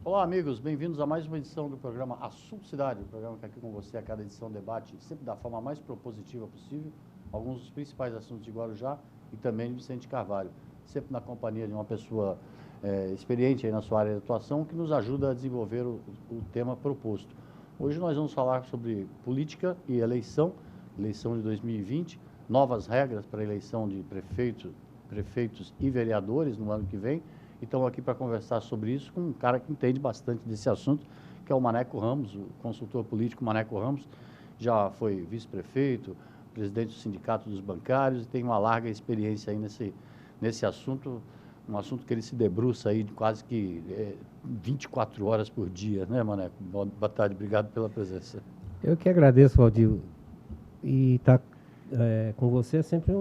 Olá, amigos, bem-vindos a mais uma edição do programa Assunto Cidade, o programa que aqui com você a cada edição debate sempre da forma mais propositiva possível alguns dos principais assuntos de Guarujá e também de Vicente Carvalho, sempre na companhia de uma pessoa experiente aí na sua área de atuação que nos ajuda a desenvolver o tema proposto. Hoje nós vamos falar sobre política e eleição de 2020, novas regras para a eleição de prefeitos e vereadores no ano que vem. E estamos aqui para conversar sobre isso com um cara que entende bastante desse assunto, que é o Maneco Ramos, o consultor político Maneco Ramos. Já foi vice-prefeito, presidente do Sindicato dos Bancários e tem uma larga experiência aí nesse assunto, um assunto que ele se debruça aí de quase que 24 horas por dia, né, Maneco? Boa tarde, obrigado pela presença. Eu que agradeço, Valdir, e estar com você é sempre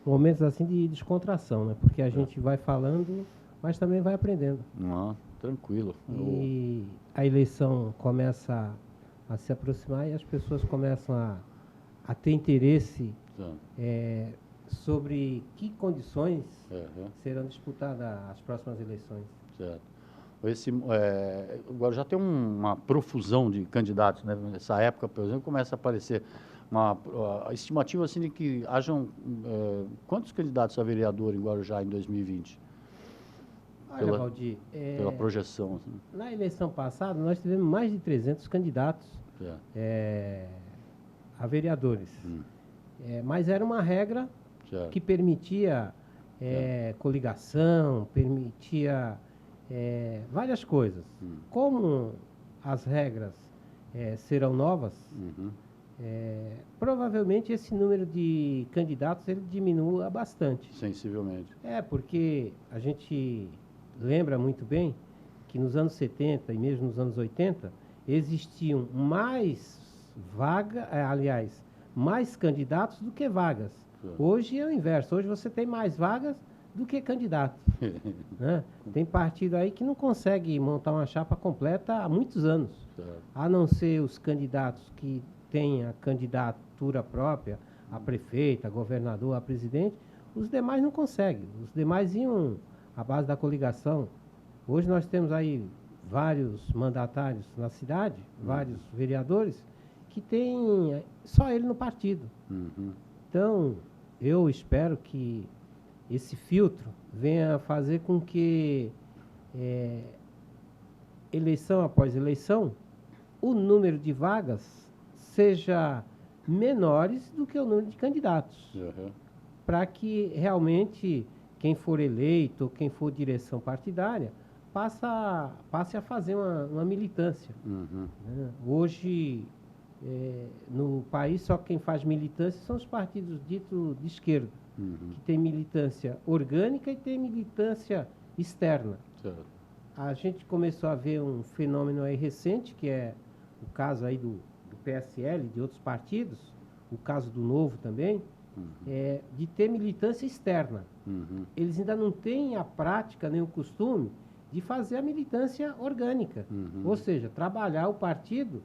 momentos assim de descontração, né? Porque a gente vai falando, mas também vai aprendendo. Não, tranquilo. E a eleição começa a se aproximar e as pessoas começam a ter interesse sobre que condições serão disputadas as próximas eleições. Certo. Agora já tem uma profusão de candidatos, né? Nessa época, por exemplo, começa a aparecer a estimativa assim de que hajam quantos candidatos a vereador em Guarujá em 2020? Olha, Valdir, pela projeção. Assim. Na eleição passada, nós tivemos mais de 300 candidatos a vereadores. Mas era uma regra que permitia coligação, permitia várias coisas. Como as regras serão novas, provavelmente esse número de candidatos ele diminua bastante. Sensivelmente. Porque a gente lembra muito bem que nos anos 70 e mesmo nos anos 80 existiam mais mais candidatos do que vagas. Hoje é o inverso. Hoje você tem mais vagas do que candidatos. Né? Tem partido aí que não consegue montar uma chapa completa há muitos anos. A não ser os candidatos que têm a candidatura própria, a prefeita, a governador, a presidente, os demais não conseguem. Os demais iam à base da coligação. Hoje nós temos aí vários mandatários na cidade, vários vereadores, que tem só ele no partido. Então, eu espero que esse filtro venha fazer com que, eleição após eleição, o número de vagas seja menores do que o número de candidatos. Para que realmente quem for eleito, quem for direção partidária, passe a fazer uma militância. Hoje, no país, só quem faz militância são os partidos ditos de esquerda, que tem militância orgânica e tem militância externa. A gente começou a ver um fenômeno aí recente, que é o caso aí do PSL e de outros partidos, o caso do Novo também, de ter militância externa. Eles ainda não têm a prática nem o costume de fazer a militância orgânica, ou seja, trabalhar o partido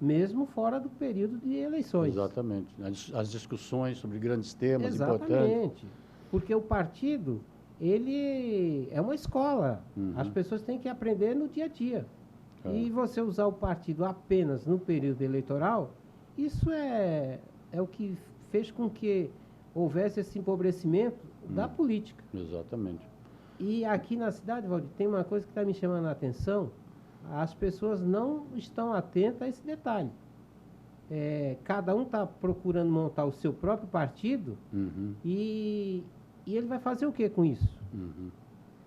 mesmo fora do período de eleições. Exatamente. As discussões sobre grandes temas importantes. Exatamente. Porque o partido, ele é uma escola. As pessoas têm que aprender no dia a dia. E você usar o partido apenas no período eleitoral, isso é o que fez com que houvesse esse empobrecimento da política. Exatamente. E aqui na cidade, Valdir, tem uma coisa que está me chamando a atenção. As pessoas não estão atentas a esse detalhe. Cada um está procurando montar o seu próprio partido e ele vai fazer o que com isso?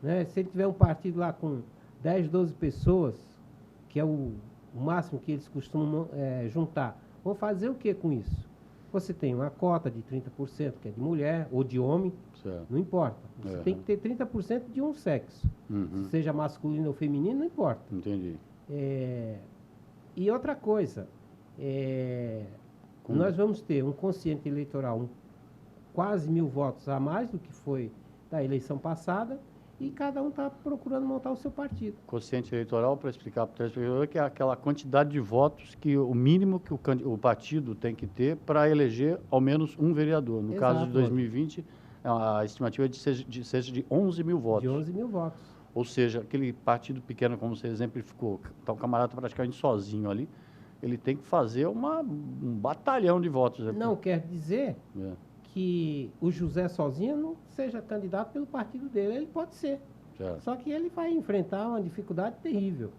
Né? Se ele tiver um partido lá com 10, 12 pessoas, que é o máximo que eles costumam juntar, vão fazer o que com isso? Você tem uma cota de 30% que é de mulher ou de homem, não importa. Você tem que ter 30% de um sexo. Seja masculino ou feminino, não importa. Entendi. E outra coisa, nós vamos ter um quociente eleitoral quase 1.000 votos a mais do que foi da eleição passada, e cada um está procurando montar o seu partido. Quociente eleitoral, para explicar para o telespectador, que é aquela quantidade de votos que o mínimo que o partido tem que ter para eleger ao menos um vereador. No caso de 2020, a estimativa é de seja de 11.000 votos. De 11.000 votos. Ou seja, aquele partido pequeno, como você exemplificou, está o camarada praticamente sozinho ali, ele tem que fazer um batalhão de votos. Não quer dizer que o José sozinho não seja candidato pelo partido dele. Ele pode ser. Só que ele vai enfrentar uma dificuldade terrível.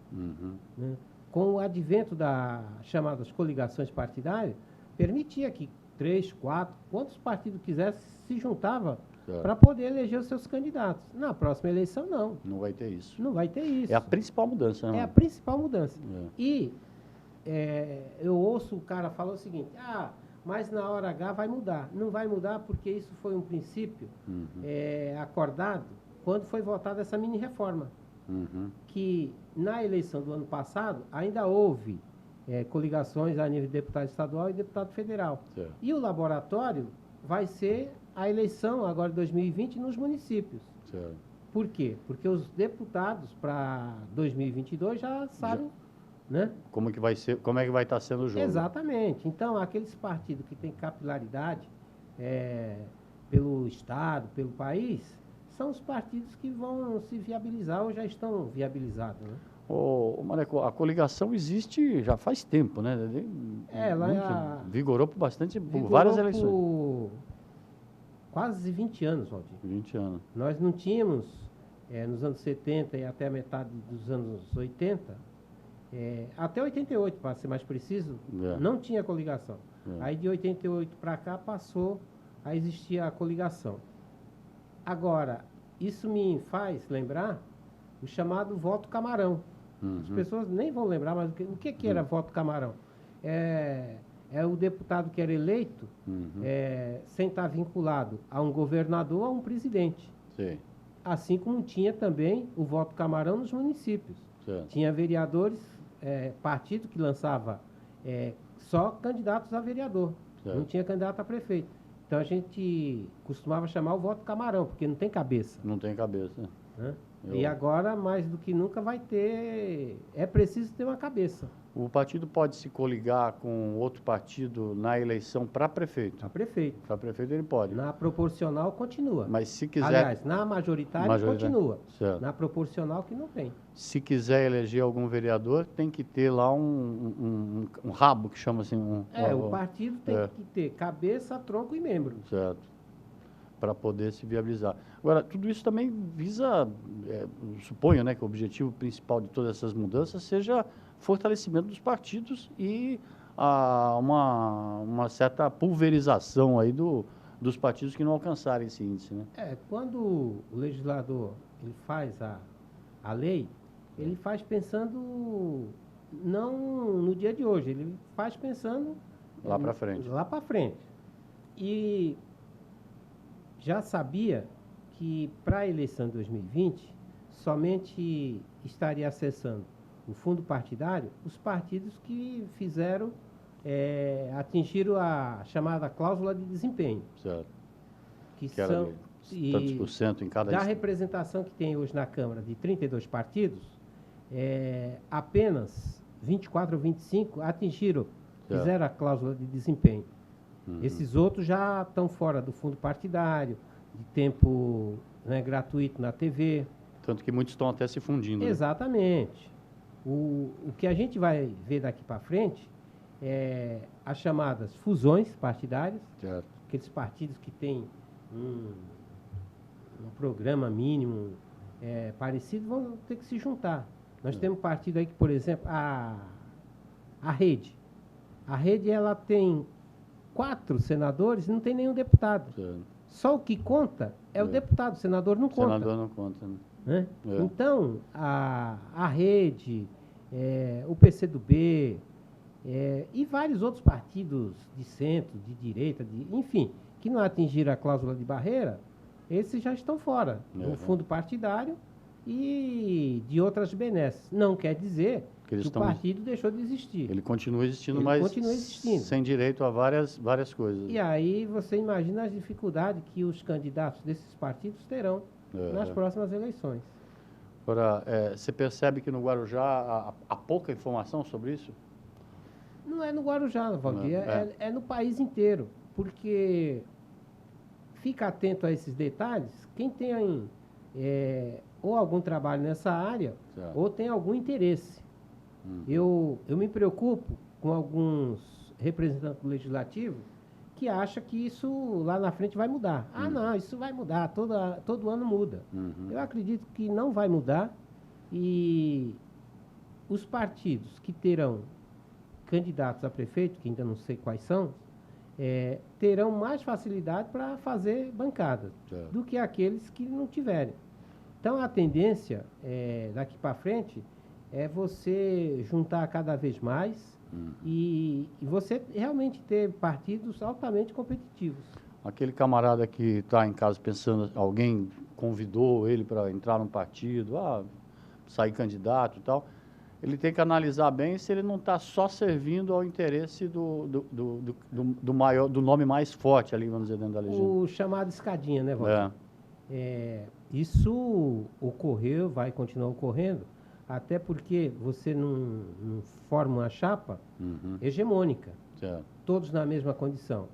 Né? Com o advento das chamadas coligações partidárias, permitia que 3, 4, quantos partidos quisessem se juntava para poder eleger os seus candidatos. Na próxima eleição, não. Não vai ter isso. Não vai ter isso. É a principal mudança, né? É a principal mudança. E eu ouço o cara falar o seguinte, mas na hora H vai mudar. Não vai mudar porque isso foi um princípio acordado quando foi votada essa mini-reforma. Que na eleição do ano passado ainda houve coligações a nível de deputado estadual e deputado federal. E o laboratório vai ser a eleição agora de 2020 nos municípios. Por quê? Porque os deputados para 2022 já sabem, né? Como é que vai estar sendo o jogo. Exatamente. Então, aqueles partidos que têm capilaridade pelo Estado, pelo país, são os partidos que vão se viabilizar ou já estão viabilizados, né? Maneco, a coligação existe já faz tempo, né? Vigorou por várias eleições. Por quase 20 anos, Valdir. 20 anos. Nós não tínhamos, nos anos 70 e até a metade dos anos 80, até 88, para ser mais preciso, não tinha coligação. Aí de 88 para cá passou a existir a coligação. Agora, isso me faz lembrar o chamado voto camarão. As pessoas nem vão lembrar, mas o que era voto camarão? É o deputado que era eleito sem estar vinculado a um governador ou a um presidente. Sim. Assim como tinha também o voto camarão nos municípios. Tinha vereadores, partido que lançava só candidatos a vereador. Não tinha candidato a prefeito. Então a gente costumava chamar o voto camarão, porque não tem cabeça. Não tem cabeça. Né? E agora, mais do que nunca, vai ter... É preciso ter uma cabeça. O partido pode se coligar com outro partido na eleição para prefeito? Para prefeito. Para prefeito ele pode. Na proporcional, continua. Mas se quiser... Aliás, na majoritária, continua. Certo. Na proporcional, que não tem. Se quiser eleger algum vereador, tem que ter lá um rabo, que chama assim... O partido tem que ter cabeça, tronco e membro. Certo. Para poder se viabilizar. Agora, tudo isso também visa, suponho, né, que o objetivo principal de todas essas mudanças seja fortalecimento dos partidos e uma certa pulverização aí dos partidos que não alcançarem esse índice, né? Quando o legislador ele faz a lei, ele faz pensando não no dia de hoje, ele faz pensando lá para frente. Lá para frente. E já sabia que para a eleição de 2020 somente estaria acessando o fundo partidário os partidos que atingiram a chamada cláusula de desempenho. Certo. Que são tantos por cento em cada... Da representação que tem hoje na Câmara de 32 partidos, apenas 24 ou 25 atingiram, fizeram a cláusula de desempenho. Esses outros já estão fora do fundo partidário, de tempo gratuito na TV. Tanto que muitos estão até se fundindo. Exatamente. Né? O que a gente vai ver daqui para frente é as chamadas fusões partidárias, aqueles partidos que têm um programa mínimo parecido vão ter que se juntar. Nós temos partido aí que, por exemplo, a Rede. A Rede, ela tem 4 senadores e não tem nenhum deputado. Só o que conta é o deputado, o senador não conta. O senador não conta, né? Então, a Rede, o PCdoB e vários outros partidos de centro, de direita, enfim, que não atingiram a cláusula de barreira, esses já estão fora do fundo partidário e de outras benesses. Não quer dizer que o partido deixou de existir. Ele continua existindo, mas sem direito a várias coisas. E aí você imagina as dificuldades que os candidatos desses partidos terão nas próximas eleições. Agora, você percebe que no Guarujá há pouca informação sobre isso? Não é no Guarujá, Valdir, é no país inteiro. Porque fica atento a esses detalhes quem tem ou algum trabalho nessa área, Certo. ou tem algum interesse. Eu me preocupo com alguns representantes do legislativo que acham que isso lá na frente vai mudar. Ah, não, isso vai mudar, todo ano muda. Eu acredito que não vai mudar, e os partidos que terão candidatos a prefeito, que ainda não sei quais são, terão mais facilidade para fazer bancada do que aqueles que não tiverem. Então, a tendência daqui para frente é você juntar cada vez mais e você realmente ter partidos altamente competitivos. Aquele camarada que está em casa pensando, alguém convidou ele para entrar num partido, sair candidato e tal, ele tem que analisar bem se ele não está só servindo ao interesse do nome mais forte ali, vamos dizer, dentro da legenda. O chamado escadinha, né, Walter? Isso ocorreu, vai continuar ocorrendo, até porque você não forma uma chapa hegemônica, todos na mesma condição.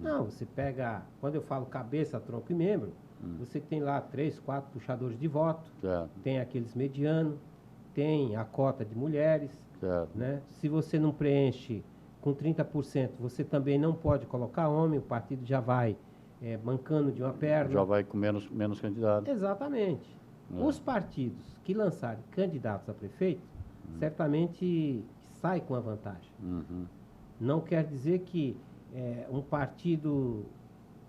Não, você pega, quando eu falo cabeça, tronco e membro, você tem lá 3, 4 puxadores de voto, tem aqueles medianos, tem a cota de mulheres, né? Se você não preenche com 30%, você também não pode colocar homem, o partido já vai mancando de uma perna. Já vai com menos candidatos. Exatamente. Os partidos que lançarem candidatos a prefeito, certamente sai com a vantagem. Não quer dizer que um partido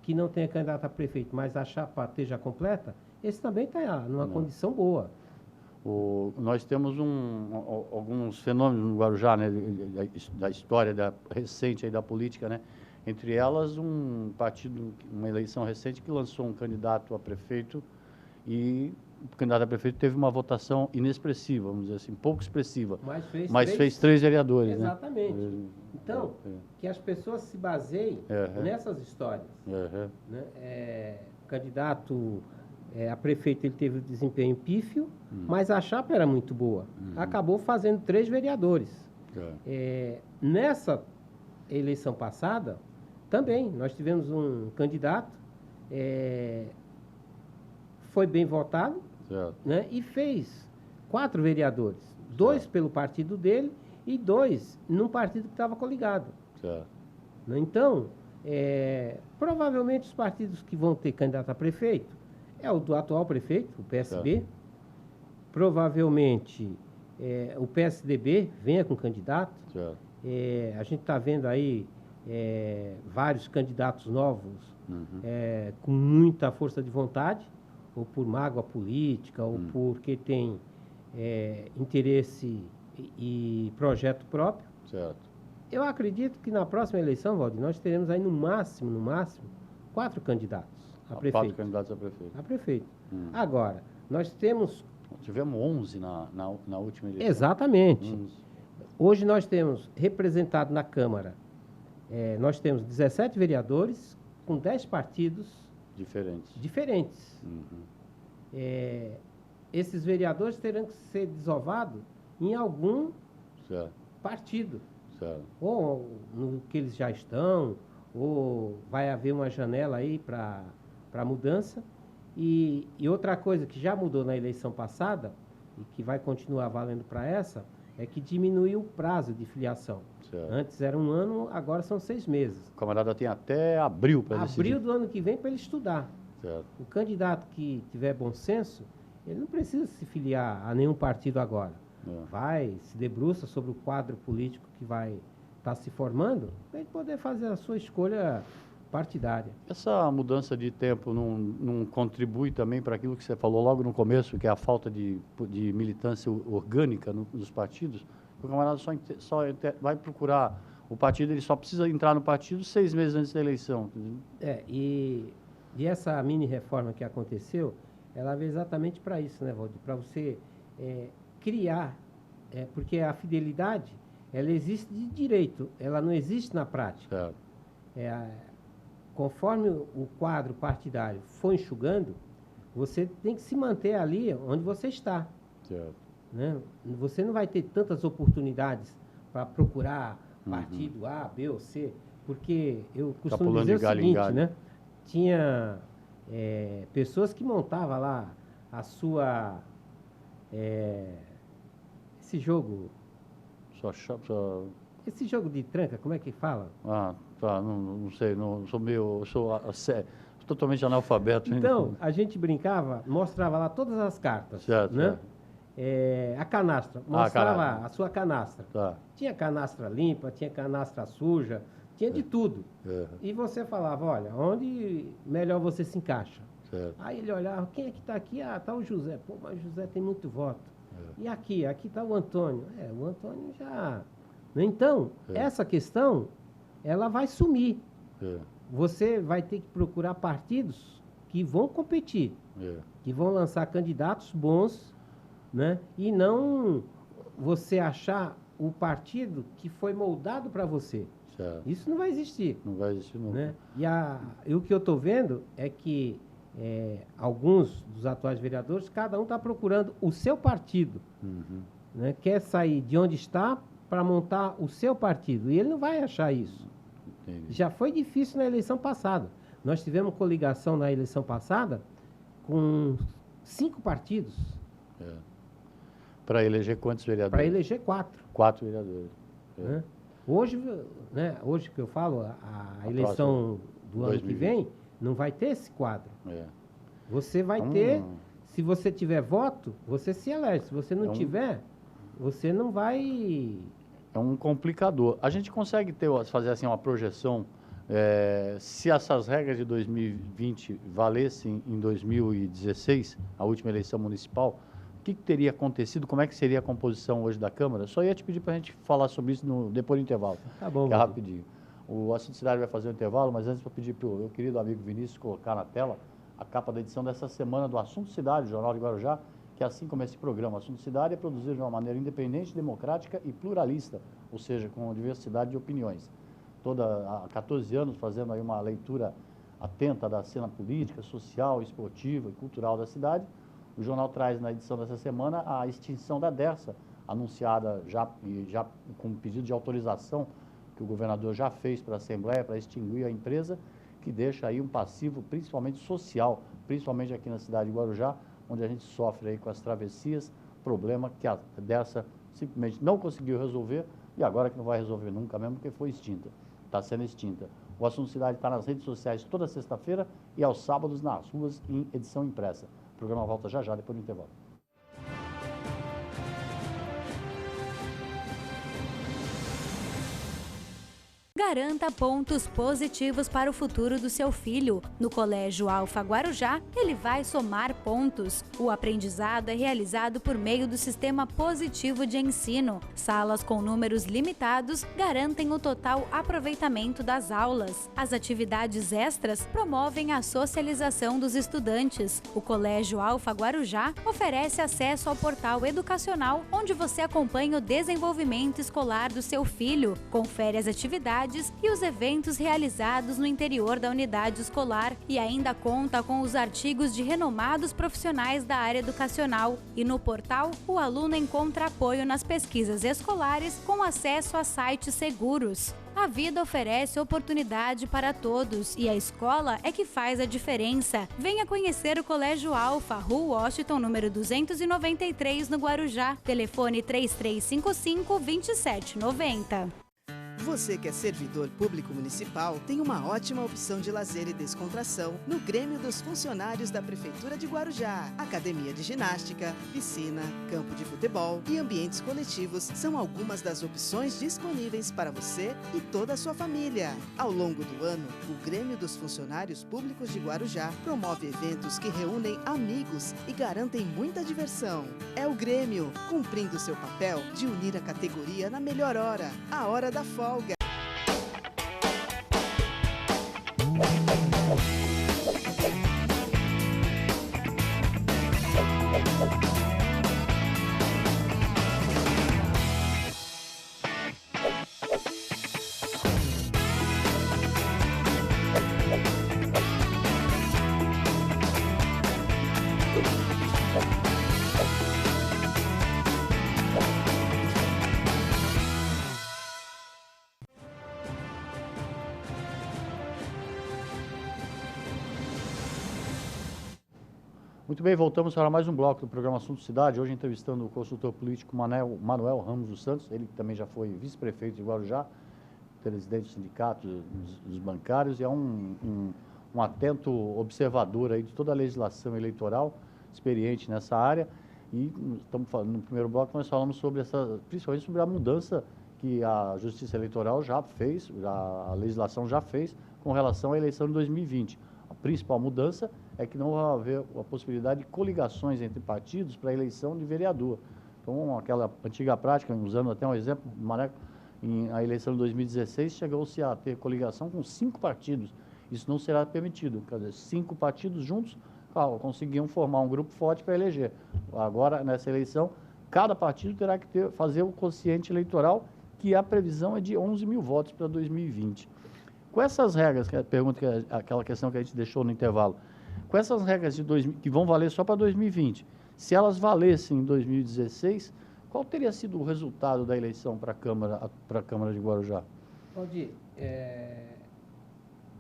que não tenha candidato a prefeito, mas a chapa esteja completa, esse também está numa condição boa. Nós temos alguns fenômenos no Guarujá, né, da história recente aí da política, né? Entre elas, um partido, uma eleição recente que lançou um candidato a prefeito, e o candidato a prefeito teve uma votação inexpressiva, vamos dizer assim, pouco expressiva. Mas fez 3 vereadores. Exatamente. Né? Então, que as pessoas se baseiem nessas histórias. Né? O candidato a prefeito, ele teve desempenho pífio, mas a chapa era muito boa. Acabou fazendo 3 vereadores. Nessa eleição passada, também, nós tivemos um candidato, foi bem votado, né, e fez 4 vereadores. 2 pelo partido dele e 2 num partido que estava coligado. Né? Então, provavelmente os partidos que vão ter candidato a prefeito é o do atual prefeito, o PSB. Provavelmente o PSDB venha com candidato. A gente está vendo aí vários candidatos novos com muita força de vontade, ou por mágoa política, ou porque tem interesse e projeto próprio. Eu acredito que na próxima eleição, Valdir, nós teremos aí no máximo, 4 candidatos a prefeito. 4 candidatos a prefeito. A prefeito. Agora, nós temos... Tivemos 11 na última eleição. Exatamente. 11. Hoje nós temos representado na Câmara, nós temos 17 vereadores com 10 partidos diferentes. Esses vereadores terão que ser desovados em algum partido. Ou no que eles já estão, ou vai haver uma janela aí para mudança. E outra coisa que já mudou na eleição passada, e que vai continuar valendo para essa, é que diminuiu o prazo de filiação. Antes era 1 ano, agora são 6 meses. O camarada tem até abril para decidir. Abril do ano que vem para ele estudar. O candidato que tiver bom senso, ele não precisa se filiar a nenhum partido agora. Vai, se debruça sobre o quadro político que vai estar se formando, para ele poder fazer a sua escolha partidária. Essa mudança de tempo não contribui também para aquilo que você falou logo no começo, que é a falta de militância orgânica nos partidos? O camarada só vai procurar o partido, ele só precisa entrar no partido 6 meses antes da eleição. E essa mini-reforma que aconteceu, ela veio exatamente para isso, né, Valdir? Para você criar, porque a fidelidade, ela existe de direito, ela não existe na prática. Conforme o quadro partidário for enxugando, você tem que se manter ali onde você está. Né? Você não vai ter tantas oportunidades para procurar partido A, B ou C, porque eu costumo dizer o seguinte, né? Tinha pessoas que montavam lá a sua... esse jogo... Esse jogo de tranca, como é que fala? Ah, tá, não sei, sou totalmente analfabeto. Então, a gente brincava, mostrava lá todas as cartas, certo, né? A canastra, mostrava a sua canastra. Tá. Tinha canastra limpa, tinha canastra suja, tinha de tudo. E você falava, olha, onde melhor você se encaixa? Certo. Aí ele olhava, quem é que está aqui? Ah, está o José. Pô, mas o José tem muito voto. E aqui está o Antônio. O Antônio já... Então, essa questão, ela vai sumir. Você vai ter que procurar partidos que vão competir, que vão lançar candidatos bons, né? E não você achar o partido que foi moldado para você. Certo. Isso não vai existir. Não vai existir nunca. Né? E o que eu estou vendo é que alguns dos atuais vereadores, cada um está procurando o seu partido. Né? Quer sair de onde está para montar o seu partido. E ele não vai achar isso. Entendi. Já foi difícil na eleição passada. Nós tivemos coligação na eleição passada com 5 partidos. Para eleger quantos vereadores? Para eleger 4. 4 vereadores. Né? Hoje, hoje que eu falo, a eleição do ano que vem, não vai ter esse quadro. Você vai ter, se você tiver voto, você se elege. Se você não tiver, você não vai... É um complicador. A gente consegue fazer assim uma projeção, se essas regras de 2020 valessem em 2016, a última eleição municipal, o que teria acontecido? Como é que seria a composição hoje da Câmara? Só ia te pedir para a gente falar sobre isso depois do intervalo. Tá bom. Que é rapidinho. O Assunto Cidade vai fazer um intervalo, mas antes eu pedir para o meu querido amigo Vinícius colocar na tela a capa da edição dessa semana do Assunto Cidade, Jornal de Guarujá, que assim como esse programa, Assunto Cidade, é produzido de uma maneira independente, democrática e pluralista, ou seja, com diversidade de opiniões. Há 14 anos fazendo aí uma leitura atenta da cena política, social, esportiva e cultural da cidade. O jornal traz na edição dessa semana a extinção da Dersa, anunciada já com pedido de autorização que o governador já fez para a Assembleia para extinguir a empresa, que deixa aí um passivo principalmente social, principalmente aqui na cidade de Guarujá, onde a gente sofre aí com as travessias, problema que a Dersa simplesmente não conseguiu resolver e agora que não vai resolver nunca mesmo, porque foi extinta, está sendo extinta. O Assunto Cidade está nas redes sociais toda sexta-feira e aos sábados nas ruas em edição impressa. O programa volta já depois do intervalo. Garanta pontos positivos para o futuro do seu filho. No Colégio Alfa Guarujá, ele vai somar pontos. O aprendizado é realizado por meio do sistema positivo de ensino. Salas com números limitados garantem o total aproveitamento das aulas. As atividades extras promovem a socialização dos estudantes. O Colégio Alfa Guarujá oferece acesso ao portal educacional, onde você acompanha o desenvolvimento escolar do seu filho, confere as atividades e os eventos realizados no interior da unidade escolar e ainda conta com os artigos de renomados profissionais da área educacional. E no portal, o aluno encontra apoio nas pesquisas escolares com acesso a sites seguros. A vida oferece oportunidade para todos e a escola é que faz a diferença. Venha conhecer o Colégio Alfa, Rua Washington, número 293, no Guarujá. Telefone 3355-2790. Você que é servidor público municipal tem uma ótima opção de lazer e descontração no Grêmio dos Funcionários da Prefeitura de Guarujá. Academia de ginástica, piscina, campo de futebol e ambientes coletivos são algumas das opções disponíveis para você e toda a sua família. Ao longo do ano, o Grêmio dos Funcionários Públicos de Guarujá promove eventos que reúnem amigos e garantem muita diversão. É o Grêmio, cumprindo seu papel de unir a categoria na melhor hora, a hora da folga. Muito bem, voltamos para mais um bloco do programa Assunto Cidade, hoje entrevistando o consultor político Manuel Ramos dos Santos, ele que também já foi vice-prefeito de Guarujá, presidente do sindicato dos bancários, e é um atento observador aí de toda a legislação eleitoral, experiente nessa área, e estamos falando, no primeiro bloco nós falamos sobre principalmente sobre a mudança que a Justiça Eleitoral já fez, a legislação já fez com relação à eleição de 2020. A principal mudança é que não vai haver a possibilidade de coligações entre partidos para a eleição de vereador. Então, aquela antiga prática, usando até um exemplo, a eleição de 2016 chegou-se a ter coligação com 5 partidos. Isso não será permitido. Quer dizer, 5 partidos juntos conseguiam formar um grupo forte para eleger. Agora, nessa eleição, cada partido terá que fazer o quociente eleitoral, que a previsão é de 11 mil votos para 2020. Com essas regras, aquela questão que a gente deixou no intervalo, com essas regras que vão valer só para 2020, se elas valessem em 2016, qual teria sido o resultado da eleição para a Câmara de Guarujá? Valdir,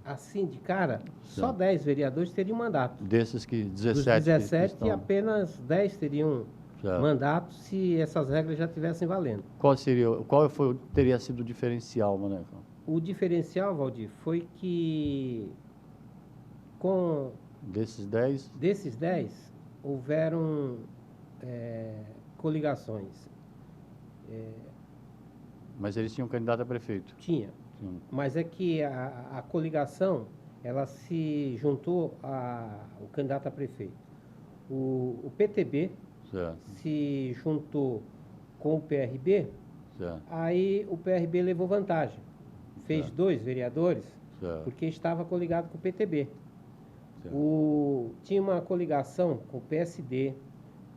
assim de cara, só 10 vereadores teriam mandato. Desses que 17... Dos 17, apenas 10 teriam mandato se essas regras já estivessem valendo. Qual teria sido o diferencial, Maneco? O diferencial, Valdir, foi que com... Desses 10, houveram coligações. Mas eles tinham candidato a prefeito? Tinha. Mas é que a coligação, ela se juntou ao candidato a prefeito. O PTB se juntou com o PRB, aí o PRB levou vantagem. Fez 2 vereadores, porque estava coligado com o PTB. Tinha uma coligação com o PSD,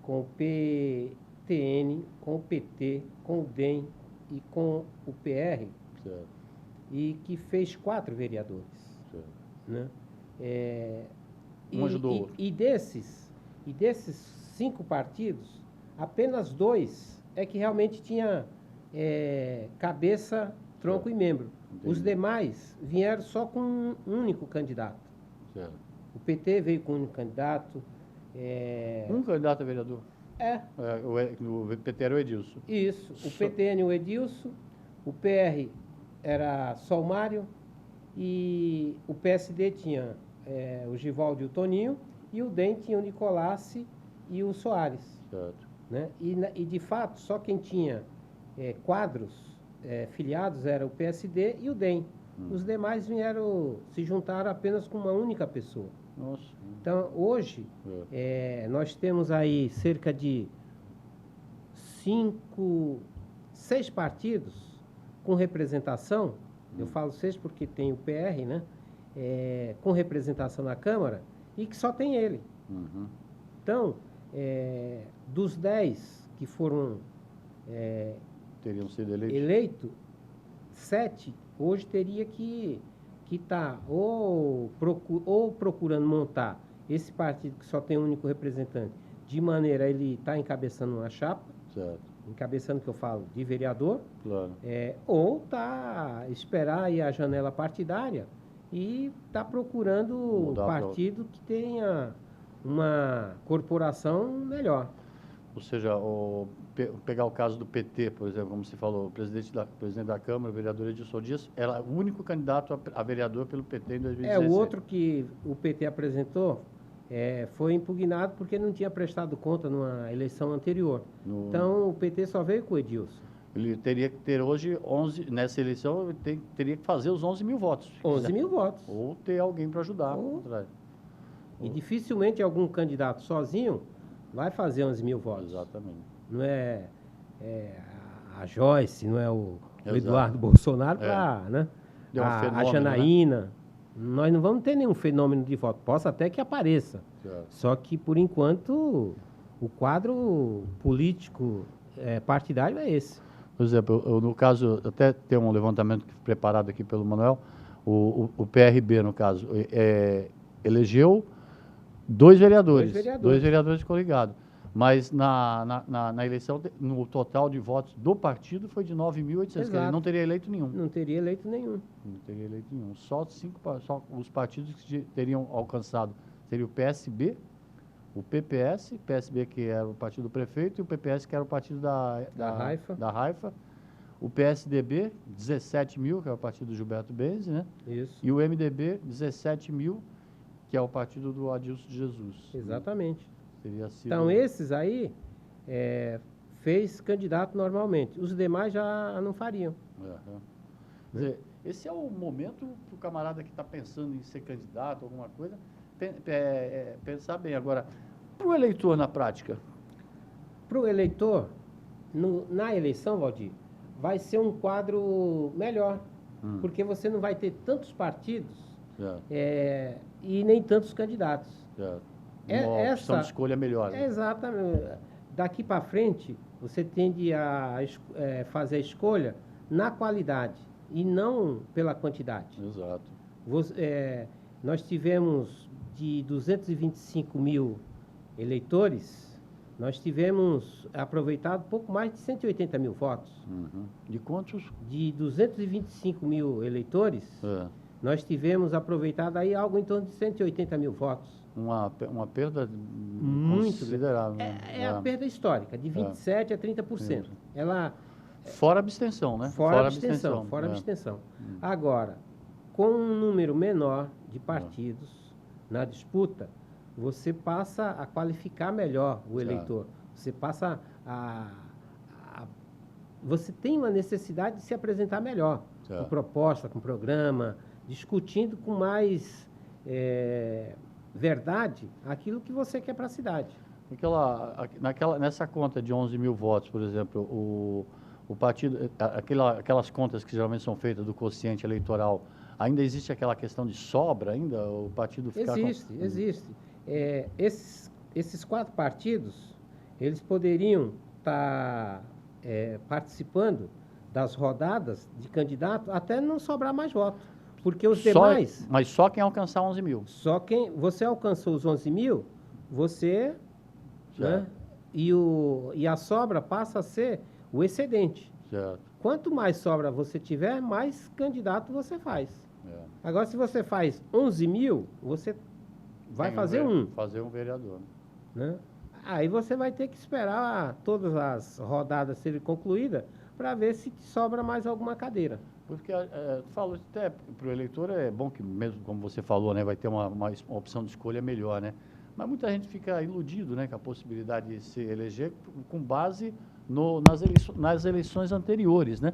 com o PTN, com o PT, com o DEM e com o PR, e que fez 4 vereadores. Né? Um ajudou o outro. E desses 5 partidos, apenas 2 é que realmente tinha cabeça, tronco e membro. Entendi. Os demais vieram só com um único candidato. O PT veio com um único candidato. Um candidato a vereador? O PT era o Edilson. Isso. O PTN, o Edilson. O PR era só o Mário. E o PSD tinha o Givaldo e o Toninho. E o DEM tinha o Nicolassi e o Soares. Certo. Né? E de fato, só quem tinha quadros filiados era o PSD e o DEM. Os demais se juntaram apenas com uma única pessoa. Nossa. Então, hoje, nós temos aí cerca de 6 partidos com representação. Eu falo 6 porque tem o PR, né? Com representação na Câmara, e que só tem ele. Então, dos 10 que foram teriam sido eleitos, 7 hoje teria que estar ou procurando montar esse partido que só tem um único representante, de maneira a ele estar encabeçando uma chapa, encabeçando, que eu falo, de vereador, ou esperar aí a janela partidária e procurando partido que tenha uma corporação melhor. Ou seja, pegar o caso do PT, por exemplo, como você falou, o presidente da Câmara, o vereador Edilson Dias, era o único candidato a vereador pelo PT em 2017. O outro que o PT apresentou foi impugnado porque não tinha prestado conta numa eleição anterior. Então, o PT só veio com o Edilson. Ele teria que ter hoje 11, nessa eleição, teria que fazer os 11 mil votos. 11 mil votos. Ou ter alguém para ajudar. E dificilmente algum candidato sozinho vai fazer 11 mil votos. Exatamente. Não é a Joyce, não é o Eduardo Bolsonaro, né? A Janaína. Né? Nós não vamos ter nenhum fenômeno de voto. Possa até que apareça. Só que, por enquanto, o quadro político partidário é esse. Por exemplo, no caso, até tem um levantamento preparado aqui pelo Manuel, o PRB, no caso, elegeu 2 vereadores. 2 vereadores coligados. Mas na eleição, no total de votos do partido foi de 9.800. Ele não teria eleito nenhum. Não teria eleito nenhum. Não teria eleito nenhum. Só os partidos que teriam alcançado. Seria o PSB, o PPS, PSB que era o partido do prefeito, e o PPS que era o partido da Raifa. O PSDB, 17 mil, que é o partido do Gilberto Benzi, né? Isso. E o MDB, 17 mil, que é o partido do Adilson de Jesus. Exatamente. Teria sido... Então, esses aí fez candidato normalmente. Os demais já não fariam. Quer dizer, esse é o momento para o camarada que está pensando em ser candidato, alguma coisa, pensar bem. Agora, para o eleitor na prática? Para o eleitor, na eleição, Valdir, vai ser um quadro melhor, porque você não vai ter tantos partidos e nem tantos candidatos. Uma opção de escolha melhor. Né? Exatamente. Daqui para frente, você tende a fazer a escolha na qualidade e não pela quantidade. Exato. Nós tivemos de 225 mil eleitores, nós tivemos aproveitado pouco mais de 180 mil votos. De quantos? De 225 mil eleitores, nós tivemos aproveitado aí algo em torno de 180 mil votos. Uma perda muito considerável. É a perda histórica, de 27% a 30%. Ela... Fora abstenção, né? Fora abstenção. Agora, com um número menor de partidos na disputa, você passa a qualificar melhor o eleitor. Você passa você tem uma necessidade de se apresentar melhor, com proposta, com programa, discutindo com mais verdade aquilo que você quer para a cidade. Nessa conta de 11 mil votos, por exemplo, o partido, aquelas contas que geralmente são feitas do quociente eleitoral, ainda existe aquela questão de sobra ainda? O partido ficar Existe. Esses 4 partidos, eles poderiam estar participando das rodadas de candidato até não sobrar mais voto. Porque os demais... Mas só quem alcançar 11 mil. Só quem... Você alcançou os 11 mil, você... Né, e a sobra passa a ser o excedente. Certo. Quanto mais sobra você tiver, mais candidato você faz. Agora, se você faz 11 mil, você vai fazer fazer um vereador. Né? Aí você vai ter que esperar todas as rodadas serem concluídas para ver se sobra mais alguma cadeira. Porque, falo até para o eleitor, é bom que, mesmo como você falou, né, vai ter uma opção de escolha melhor, né? Mas muita gente fica iludido, né, com a possibilidade de se eleger com base nas eleições anteriores, né?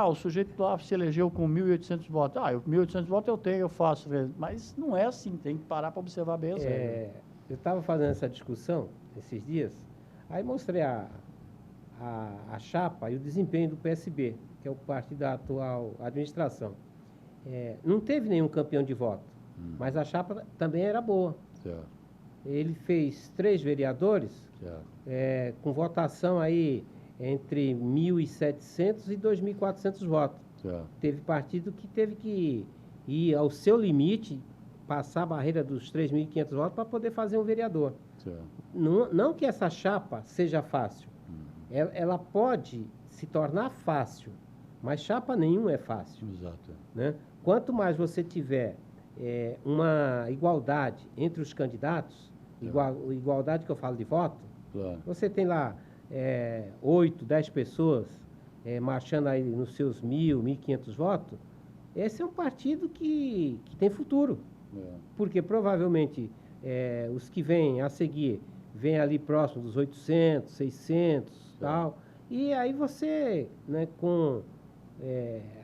O sujeito lá se elegeu com 1.800 votos. 1.800 votos eu tenho, eu faço. Mas não é assim, tem que parar para observar bem as regras. Eu estava fazendo essa discussão esses dias, aí mostrei a chapa e o desempenho do PSB, que é o partido da atual administração. Não teve nenhum campeão de voto, mas a chapa também era boa. Certo. Ele fez 3 vereadores, com votação aí entre 1.700 e 2.400 votos. Teve partido que teve que ir ao seu limite, passar a barreira dos 3.500 votos para poder fazer um vereador. Não que essa chapa seja fácil. Ela pode se tornar fácil, mas chapa nenhuma é fácil. Exato. Né? Quanto mais você tiver uma igualdade entre os candidatos, igualdade que eu falo de voto, você tem lá 8, 10 pessoas marchando aí nos seus 1.000, 1.500 votos, esse é um partido que tem futuro. Porque provavelmente os que vêm a seguir vêm ali próximo dos 800, 600 tal. E aí você, né, com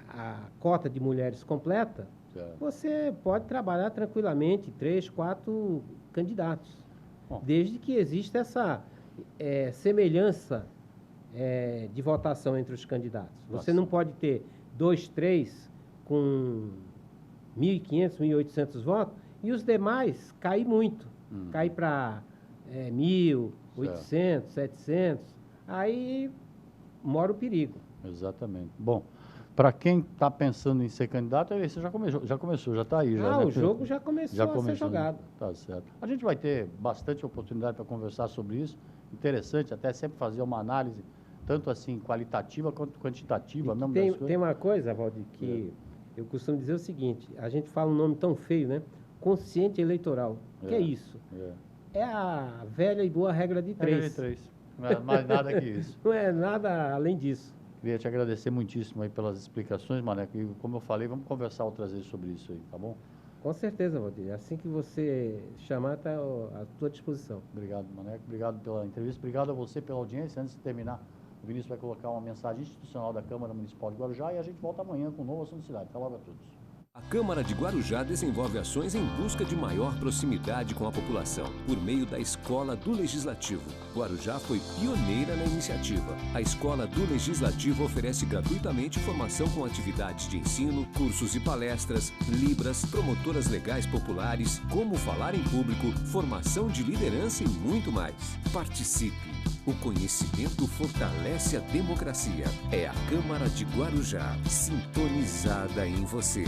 a cota de mulheres completa, você pode trabalhar tranquilamente 3, 4 candidatos. Desde que exista essa semelhança de votação entre os candidatos. Você não pode ter 2, 3 com 1.500, 1.800 votos e os demais cair muito. Cair para 1.000, 800, 700. Aí mora o perigo. Exatamente. Bom, para quem está pensando em ser candidato, esse já começou, já está aí. O jogo já começou a ser jogado. Tá certo. A gente vai ter bastante oportunidade para conversar sobre isso. Interessante, até sempre fazer uma análise, tanto assim qualitativa quanto quantitativa. Tem uma coisa, Valdir, que eu costumo dizer o seguinte, a gente fala um nome tão feio, né? Consciente eleitoral. O que é isso? é a velha e boa regra de 3. Regra de 3. Não é mais nada que isso. Não é nada além disso. Queria te agradecer muitíssimo aí pelas explicações, Maneco. E como eu falei, vamos conversar outras vezes sobre isso aí, tá bom? Com certeza, Valdir. Assim que você chamar, está à tua disposição. Obrigado, Maneco. Obrigado pela entrevista. Obrigado a você pela audiência. Antes de terminar, o Vinícius vai colocar uma mensagem institucional da Câmara Municipal de Guarujá e a gente volta amanhã com um novo assunto de cidade. Até logo a todos. A Câmara de Guarujá desenvolve ações em busca de maior proximidade com a população, por meio da Escola do Legislativo. Guarujá foi pioneira na iniciativa. A Escola do Legislativo oferece gratuitamente formação com atividades de ensino, cursos e palestras, libras, promotoras legais populares, como falar em público, formação de liderança e muito mais. Participe! O conhecimento fortalece a democracia. É a Câmara de Guarujá, sintonizada em você.